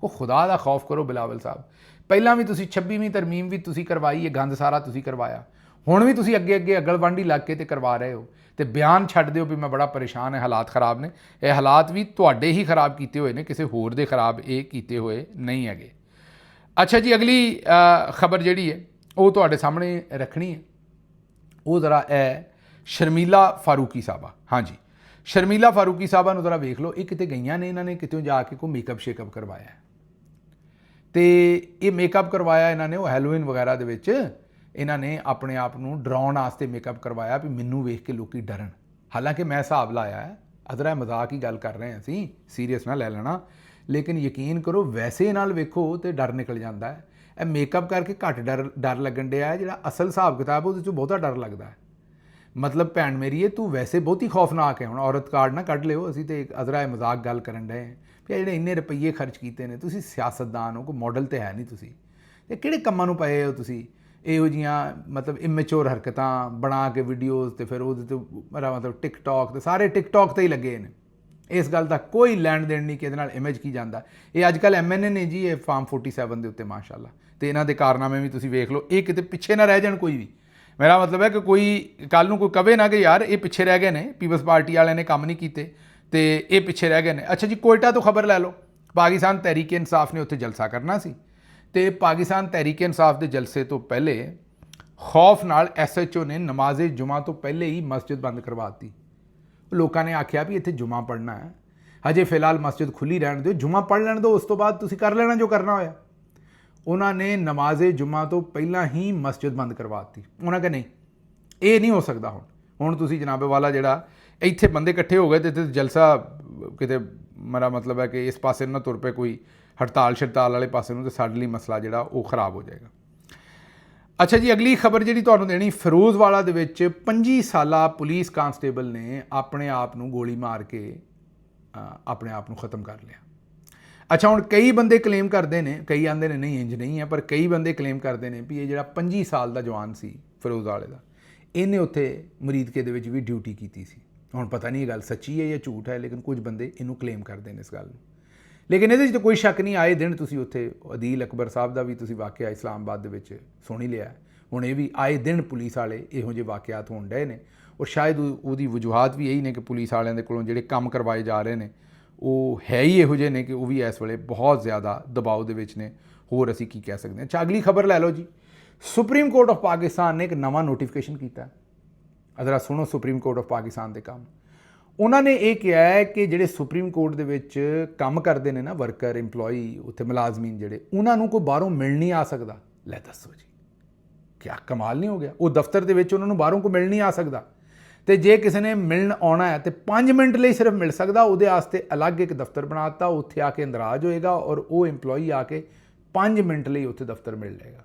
ਉਹ ਖੁਦਾ ਦਾ ਖੌਫ ਕਰੋ ਬਿਲਾਵਲ ਸਾਹਿਬ। ਪਹਿਲਾਂ ਵੀ ਤੁਸੀਂ 26ਵੀਂ ਤਰਮੀਮ ਵੀ ਤੁਸੀਂ ਕਰਵਾਈ ਹੈ, ਗੰਦ ਸਾਰਾ ਤੁਸੀਂ ਕਰਵਾਇਆ, ਹੁਣ ਵੀ ਤੁਸੀਂ ਅੱਗੇ ਅਗਲਵਾਂਢੀ ਇਲਾਕੇ ਤੇ ਕਰਵਾ ਰਹੇ ਹੋ ਤੇ ਬਿਆਨ ਛੱਡ ਦਿਓ ਵੀ ਮੈਂ ਬੜਾ ਪਰੇਸ਼ਾਨ ਹੈ, ਹਾਲਾਤ ਖ਼ਰਾਬ ਨੇ। ਇਹ ਹਾਲਾਤ ਵੀ ਤੁਹਾਡੇ ਹੀ ਖ਼ਰਾਬ ਕੀਤੇ ਹੋਏ ਨੇ, ਕਿਸੇ ਹੋਰ ਦੇ ਖ਼ਰਾਬ ਇਹ ਕੀਤੇ ਹੋਏ ਨਹੀਂ ਹੈਗੇ। ਅੱਛਾ ਜੀ, ਅਗਲੀ ਖਬਰ ਜਿਹੜੀ ਹੈ ਉਹ ਤੁਹਾਡੇ ਸਾਹਮਣੇ ਰੱਖਣੀ ਹੈ, ਉਹ ਜ਼ਰਾ ਹੈ ਸ਼ਰਮੀਲਾ ਫਾਰੂਕੀ ਸਾਹਿਬਾ। ਹਾਂਜੀ, ਸ਼ਰਮੀਲਾ ਫਾਰੂਕੀ ਸਾਹਿਬਾ ਨੂੰ ਜ਼ਰਾ ਵੇਖ ਲਓ। ਇਹ ਕਿਤੇ ਗਈਆਂ ਨੇ, ਇਹਨਾਂ ਨੇ ਕਿਤੋਂ ਜਾ ਕੇ ਕੋਈ ਮੇਕਅਪ ਸ਼ੇਕਅਪ ਕਰਵਾਇਆ ਤੇ ਇਹ ਮੇਕਅਪ ਕਰਵਾਇਆ ਇਹਨਾਂ ਨੇ ਉਹ ਹੈਲੋਇਨ ਵਗੈਰਾ ਦੇ ਵਿੱਚ ਇਹਨਾਂ ਨੇ ਆਪਣੇ ਆਪ ਨੂੰ ਡਰਾਉਣ ਵਾਸਤੇ ਮੇਕਅਪ ਕਰਵਾਇਆ ਵੀ ਮੈਨੂੰ ਵੇਖ ਕੇ ਲੋਕੀ ਡਰਨ। ਹਾਲਾਂਕਿ ਮੈਂ ਹਿਸਾਬ ਲਾਇਆ ਹੈ, ਅਦਰਾ ਮਜ਼ਾਕ ਹੀ ਗੱਲ ਕਰ ਰਹੇ ਹਾਂ ਅਸੀਂ, ਸੀਰੀਅਸ ਨਾ ਲੈ ਲੈਣਾ, ਲੇਕਿਨ ਯਕੀਨ ਕਰੋ ਵੈਸੇ ਨਾਲ ਵੇਖੋ ਤੇ ਡਰ ਨਿਕਲ ਜਾਂਦਾ ਹੈ। ਇਹ ਮੇਕਅਪ ਕਰਕੇ ਘੱਟ ਡਰ ਲੱਗਣ ਡਿਆ, ਜਿਹੜਾ ਅਸਲ ਹਿਸਾਬ ਕਿਤਾਬ ਉਹਦੇ 'ਚੋਂ ਬਹੁਤਾ ਡਰ ਲੱਗਦਾ ਹੈ। ਮਤਲਬ ਭੈਣ ਮੇਰੀ, ਤੂੰ ਵੈਸੇ ਬਹੁਤੀ ਖੌਫਨਾਕ ਹੈ। ਹੁਣ ਔਰਤ ਕਾਰਡ ਨਾ ਕੱਢ ਲਿਓ, ਅਸੀਂ ਤੇ ਅਜ਼ਰਾ ਮਜ਼ਾਕ ਗੱਲ ਕਰਨ ਡਏ ਹਾਂ ਵੀ ਜਿਹੜੇ ਇੰਨੇ ਰੁਪਈਏ ਖਰਚ ਕੀਤੇ ਨੇ, ਤੁਸੀਂ ਸਿਆਸਤਦਾਨ ਹੋ, ਕੋਈ ਮਾਡਲ ਤੇ ਹੈ ਨਹੀਂ ਤੁਸੀਂ, ਤੇ ਕਿਹੜੇ ਕੰਮਾਂ ਨੂੰ ਪਏ ਹੋ ਤੁਸੀਂ? ਇਹੋ ਜਿਹੀਆਂ ਮਤਲਬ ਇਮੈਚੋਰ ਹਰਕਤਾਂ ਬਣਾ ਕੇ ਵੀਡੀਓਜ਼ ਤੇ ਫਿਰ ਉਹਦੇ 'ਤੇ ਮੇਰਾ ਮਤਲਬ ਟਿਕਟੌਕ ਤੇ ਸਾਰੇ ਟਿਕਟੌਕ ਤੇ ਹੀ ਲੱਗੇ ਨੇ। ਇਸ ਗੱਲ ਦਾ ਕੋਈ ਲੈਣ ਦੇਣ ਨਹੀਂ ਕਿ ਇਹਦੇ ਨਾਲ ਇਮੇਜ ਕੀ ਜਾਂਦਾ। ਇਹ ਅੱਜ ਕੱਲ੍ਹ MNA ਨੇ ਜੀ, ਇਹ ਫਾਰਮ 47 ਦੇ ਉੱਤੇ ਮਾਸ਼ਾਅੱਲਾ, ਤੇ ਇਹਨਾਂ ਦੇ ਕਾਰਨਾਮੇ ਵੀ ਤੁਸੀਂ ਵੇਖ ਲਓ। ਇਹ ਕਿਤੇ ਪਿੱਛੇ ਨਾ ਰਹਿ ਜਾਣ ਕੋਈ ਵੀ। ਮੇਰਾ ਮਤਲਬ ਹੈ ਕਿ ਕੋਈ ਕੱਲ੍ਹ ਨੂੰ ਕੋਈ ਕਵੇ ਨਾ ਕਿ ਯਾਰ ਇਹ ਪਿੱਛੇ ਰਹਿ ਗਏ ਨੇ, ਪੀਪਲਸ ਪਾਰਟੀ ਵਾਲਿਆਂ ਨੇ ਕੰਮ ਨਹੀਂ ਕੀਤੇ ਤੇ ਇਹ ਪਿੱਛੇ ਰਹਿ ਗਏ ਨੇ। ਅੱਛਾ ਜੀ, ਕੋਇਟਾ ਤੋਂ ਖਬਰ ਲੈ ਲਓ। ਪਾਕਿਸਤਾਨ ਤਹਿਰੀਕ ਇਨਸਾਫ ਨੇ ਉੱਥੇ ਜਲਸਾ ਕਰਨਾ ਸੀ ਤੇ ਪਾਕਿਸਤਾਨ ਤਹਿਰੀਕ ਇਨਸਾਫ ਦੇ ਜਲਸੇ ਤੋਂ ਪਹਿਲੇ ਖੌਫ ਨਾਲ SHO ਨੇ ਨਮਾਜ਼ ਜੁਮਾ ਤੋਂ ਪਹਿਲੇ ਹੀ ਮਸਜਿਦ ਬੰਦ ਕਰਵਾ ਦਿੱਤੀ। ਲੋਕਾਂ ਨੇ ਆਖਿਆ ਵੀ ਇੱਥੇ ਜੁਮਾ ਪੜ੍ਹਨਾ ਹੈ, ਹਜੇ ਫਿਲਹਾਲ ਮਸਜਿਦ ਖੁੱਲੀ ਰਹਿਣ ਦਿਓ, ਜੁਮਾ ਪੜ੍ਹ ਲੈਣ ਦਿਓ, ਉਸ ਤੋਂ ਬਾਅਦ ਤੁਸੀਂ ਕਰ ਲੈਣਾ ਜੋ ਕਰਨਾ ਹੋਇਆ। ਉਹਨਾਂ ਨੇ ਨਮਾਜ਼ ਜੁਮਾ ਤੋਂ ਪਹਿਲਾਂ ਹੀ ਮਸਜਿਦ ਬੰਦ ਕਰਵਾ ਦਿੱਤੀ। ਉਹਨਾਂ ਕਹਿੰਦੇ ਨਹੀਂ, ਇਹ ਨਹੀਂ ਹੋ ਸਕਦਾ। ਹੁਣ ਤੁਸੀਂ ਜਨਾਬ ਵਾਲਾ ਜਿਹੜਾ ਇੱਥੇ ਬੰਦੇ ਇਕੱਠੇ ਹੋ ਗਏ ਤੇ ਇੱਥੇ ਜਲਸਾ ਕਿਤੇ ਮੇਰਾ ਮਤਲਬ ਹੈ ਕਿ ਇਸ ਪਾਸੇ ਨਾ ਤੁਰ ਪਏ ਕੋਈ ਹੜਤਾਲ ਛੜਤਾਲ ਵਾਲੇ ਪਾਸੇ ਨੂੰ, ਤੇ ਸਾਡੇ ਲਈ ਮਸਲਾ ਜਿਹੜਾ ਉਹ ਖਰਾਬ ਹੋ ਜਾਏਗਾ। ਅੱਛਾ ਜੀ, ਅਗਲੀ ਖਬਰ ਜਿਹੜੀ ਤੁਹਾਨੂੰ ਦੇਣੀ, ਫਿਰੋਜ਼ਵਾਲਾ ਦੇ ਵਿੱਚ 25 ਸਾਲਾ ਪੁਲਿਸ ਕਾਂਸਟੇਬਲ ਨੇ ਆਪਣੇ ਆਪ ਨੂੰ ਗੋਲੀ ਮਾਰ ਕੇ ਆਪਣੇ ਆਪ ਨੂੰ ਖਤਮ ਕਰ ਲਿਆ। ਅੱਛਾ, ਹੁਣ ਕਈ ਬੰਦੇ ਕਲੇਮ ਕਰਦੇ ਨੇ, ਕਈ ਆਂਦੇ ਨੇ ਨਹੀਂ ਇੰਜ ਨਹੀਂ ਹੈ, ਪਰ ਕਈ ਬੰਦੇ ਕਲੇਮ ਕਰਦੇ ਨੇ ਵੀ ਇਹ ਜਿਹੜਾ 25 ਸਾਲ ਦਾ ਜਵਾਨ ਸੀ ਫਿਰੋਜ਼ਵਾਲੇ ਦਾ, ਇਹਨੇ ਉੱਥੇ ਮਰੀਦਕੇ ਦੇ ਵਿੱਚ ਵੀ ਡਿਊਟੀ ਕੀਤੀ ਸੀ। ਹੁਣ ਪਤਾ ਨਹੀਂ ਇਹ ਗੱਲ ਸੱਚੀ ਹੈ ਜਾਂ ਝੂਠ ਹੈ, ਲੇਕਿਨ ਕੁਝ ਬੰਦੇ ਇਹਨੂੰ ਕਲੇਮ ਕਰਦੇ ਨੇ ਇਸ ਗੱਲ ਨੂੰ। ਲੇਕਿਨ ਇਹਦੇ 'ਚ ਤਾਂ ਕੋਈ ਸ਼ੱਕ ਨਹੀਂ, ਆਏ ਦਿਨ ਤੁਸੀਂ ਉੱਥੇ ਅਦੀਲ ਅਕਬਰ ਸਾਹਿਬ ਦਾ ਵੀ ਤੁਸੀਂ ਵਾਕਿਆ ਇਸਲਾਮਾਬਾਦ ਦੇ ਵਿੱਚ ਸੁਣ ਹੀ ਲਿਆ। ਹੁਣ ਇਹ ਵੀ ਆਏ ਦਿਨ ਪੁਲਿਸ ਵਾਲੇ ਇਹੋ ਜਿਹੇ ਵਾਕਿਆਤ ਹੋਣ ਡਏ ਨੇ, ਔਰ ਸ਼ਾਇਦ ਉਹਦੀ ਵਜੂਹਾਤ ਵੀ ਇਹੀ ਨੇ ਕਿ ਪੁਲਿਸ ਵਾਲਿਆਂ ਦੇ ਕੋਲੋਂ ਜਿਹੜੇ ਕੰਮ ਕਰਵਾਏ ਜਾ ਰਹੇ ਨੇ ਉਹ ਹੈ ਹੀ ਇਹੋ ਜਿਹੇ ਨੇ ਕਿ ਉਹ ਵੀ ਇਸ ਵੇਲੇ ਬਹੁਤ ਜ਼ਿਆਦਾ ਦਬਾਅ ਦੇ ਵਿੱਚ ਨੇ। ਹੋਰ ਅਸੀਂ ਕੀ ਕਹਿ ਸਕਦੇ ਹਾਂ। ਅੱਛਾ, ਅਗਲੀ ਖਬਰ ਲੈ ਲਓ ਜੀ। ਸੁਪਰੀਮ ਕੋਰਟ ਆਫ ਪਾਕਿਸਤਾਨ ਨੇ ਇੱਕ ਨਵਾਂ ਨੋਟੀਫਿਕੇਸ਼ਨ ਕੀਤਾ। ਅਗਰ ਸੁਣੋ ਸੁਪਰੀਮ ਕੋਰਟ ਆਫ ਪਾਕਿਸਤਾਨ ਦੇ ਕੰਮ, ਉਹਨਾਂ ਨੇ ਇਹ ਕਿਹਾ ਹੈ ਕਿ ਜਿਹੜੇ ਸੁਪਰੀਮ ਕੋਰਟ ਦੇ ਵਿੱਚ ਕੰਮ ਕਰਦੇ ਨੇ ਨਾ ਵਰਕਰ ਇੰਪਲੋਈ, ਉੱਥੇ ਮੁਲਾਜ਼ਮੀਨ ਜਿਹੜੇ, ਉਹਨਾਂ ਨੂੰ ਕੋਈ ਬਾਹਰੋਂ ਮਿਲ ਨਹੀਂ ਆ ਸਕਦਾ। ਲੈ ਦੱਸੋ ਜੀ, ਕਿਆ ਕਮਾਲ ਨਹੀਂ ਹੋ ਗਿਆ। ਉਹ ਦਫ਼ਤਰ ਦੇ ਵਿੱਚ ਉਹਨਾਂ ਨੂੰ ਬਾਹਰੋਂ ਕੋਈ ਮਿਲ ਨਹੀਂ ਆ ਸਕਦਾ, ਤੇ ਜੇ ਕਿਸੇ ਨੇ ਮਿਲਣ ਆਉਣਾ ਹੈ ਤੇ 5 ਮਿੰਟ ਲਈ ਸਿਰਫ ਮਿਲ ਸਕਦਾ। ਉਹਦੇ ਵਾਸਤੇ ਅਲੱਗ ਇੱਕ ਦਫ਼ਤਰ ਬਣਾ ਦਿੱਤਾ, ਉੱਥੇ ਆ ਕੇ ਇੰਦਰਾਜ ਹੋਏਗਾ ਔਰ ਉਹ ਇੰਪਲੋਈ ਆ ਕੇ 5 ਮਿੰਟ ਲਈ ਉੱਥੇ ਦਫ਼ਤਰ ਮਿਲ ਜਾਏਗਾ।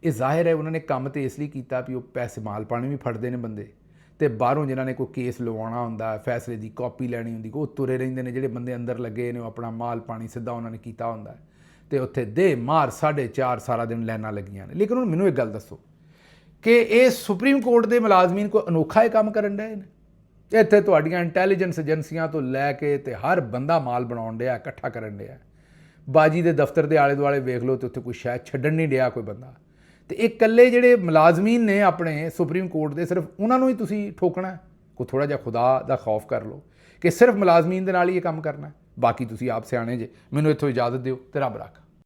ਇਹ ਜ਼ਾਹਿਰ ਹੈ ਉਹਨਾਂ ਨੇ ਕੰਮ ਤੇ ਇਸ ਲਈ ਕੀਤਾ ਵੀ ਉਹ ਪੈਸੇ ਮਾਲ ਪਾਣੀ ਵੀ ਫੜਦੇ ਨੇ ਬੰਦੇ, ਤੇ ਬਾਹਰੋਂ ਜਿਨ੍ਹਾਂ ਨੇ ਕੋਈ ਕੇਸ ਲਵਾਉਣਾ ਹੁੰਦਾ, ਫੈਸਲੇ ਦੀ ਕਾਪੀ ਲੈਣੀ ਹੁੰਦੀ, ਉਹ ਤੁਰੇ ਰਹਿੰਦੇ ਨੇ। ਜਿਹੜੇ ਬੰਦੇ ਅੰਦਰ ਲੱਗੇ ਨੇ ਉਹ ਆਪਣਾ ਮਾਲ ਪਾਣੀ ਸਿੱਧਾ ਉਹਨਾਂ ਨੇ ਕੀਤਾ ਹੁੰਦਾ, ਤੇ ਉੱਥੇ ਦੇ ਮਾਰ 4:30 ਸਾਰਾ ਦਿਨ ਲਾਈਨਾਂ ਲੱਗੀਆਂ ਨੇ। ਲੇਕਿਨ ਹੁਣ ਮੈਨੂੰ ਇੱਕ ਗੱਲ ਦੱਸੋ ਕਿ ਇਹ ਸੁਪਰੀਮ ਕੋਰਟ ਦੇ ਮੁਲਾਜ਼ਮੀਨ ਕੋਈ ਅਨੋਖਾ ਇਹ ਕੰਮ ਕਰਨ ਡਏ ਨੇ? ਇੱਥੇ ਤੁਹਾਡੀਆਂ ਇੰਟੈਲੀਜੈਂਸ ਏਜੰਸੀਆਂ ਤੋਂ ਲੈ ਕੇ ਤੇ ਹਰ ਬੰਦਾ ਮਾਲ ਬਣਾਉਣ ਡਿਆ, ਇਕੱਠਾ ਕਰਨ ਡਿਆ। ਬਾਜੀ ਦੇ ਦਫ਼ਤਰ ਦੇ ਆਲੇ ਦੁਆਲੇ ਵੇਖ ਲਓ ਤੇ ਉੱਥੇ ਕੋਈ ਸ਼ਾਇਦ ਛੱਡਣ ਨਹੀਂ ਡਿਆ ਕੋਈ ਬੰਦਾ। ਤੇ ਇਹ ਇਕੱਲੇ ਜਿਹੜੇ ਮੁਲਾਜ਼ਮੀਨ ਨੇ ਆਪਣੇ ਸੁਪਰੀਮ ਕੋਰਟ ਦੇ, ਸਿਰਫ ਉਹਨਾਂ ਨੂੰ ਹੀ ਤੁਸੀਂ ਠੋਕਣਾ? ਕੋਈ ਥੋੜ੍ਹਾ ਜਿਹਾ ਖੁਦਾ ਦਾ ਖੌਫ ਕਰ ਲਓ ਕਿ ਸਿਰਫ ਮੁਲਾਜ਼ਮੀਨ ਦੇ ਨਾਲ ਹੀ ਇਹ ਕੰਮ ਕਰਨਾ, ਬਾਕੀ ਤੁਸੀਂ ਆਪ ਸਿਆਣੇ ਜੇ। ਮੈਨੂੰ ਇੱਥੋਂ ਇਜਾਜ਼ਤ ਦਿਓ ਤੇ ਰੱਬ ਰੱਖ।